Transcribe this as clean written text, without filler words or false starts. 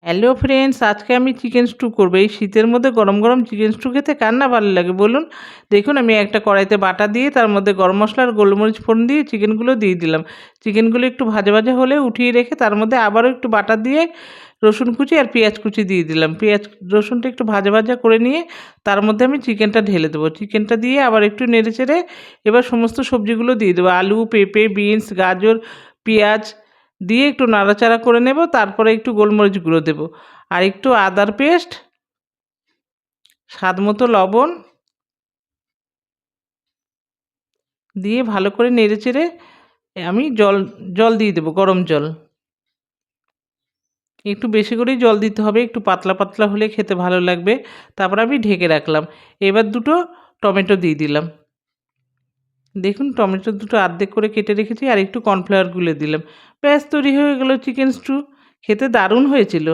Hello friends, আজকে আমি chicken stew করবো। এই শীতের মধ্যে গরম গরম চিকেন স্টু খেতে কার না ভালো লাগে বলুন। দেখুন, আমি একটা কড়াইতে বাটা দিয়ে তার মধ্যে গরম মশলা আর গোলমরিচ ফোড়ন দিয়ে চিকেনগুলো দিয়ে দিলাম। চিকেনগুলো একটু ভাজা ভাজা হলে উঠিয়ে রেখে তার মধ্যে আবারও একটু বাটা দিয়ে রসুন কুচি আর পেঁয়াজ কুচি দিয়ে দিলাম। পেঁয়াজ রসুনটা একটু ভাজা ভাজা করে নিয়ে তার মধ্যে আমি চিকেনটা ঢেলে দেবো। চিকেনটা দিয়ে আবার একটু নেড়ে চেড়ে এবার সমস্ত সবজিগুলো দিয়ে দেবো। আলু, পেঁপে, বিনস, গাজর, পেঁয়াজ দিয়ে একটু নাড়াচাড়া করে নেব। তারপরে একটু গোলমরিচ গুঁড়ো দেব আর একটু আদার পেস্ট, স্বাদ মতো লবণ দিয়ে ভালো করে নেড়ে চেড়ে আমি জল জল দিয়ে দেবো, গরম জল। একটু বেশি করেই জল দিতে হবে, একটু পাতলা পাতলা হলে খেতে ভালো লাগবে। তারপর আমি ঢেকে রাখলাম। এবার দুটো টমেটো দিয়ে দিলাম। দেখুন, টমেটো দুটো অর্ধেক করে কেটে রেখেছি আর একটু কর্নফ্লাওয়ার গুলে দিলাম। ব্যাস, তৈরি হয়ে গেল চিকেন স্টু। খেতে দারুণ হয়েছিল।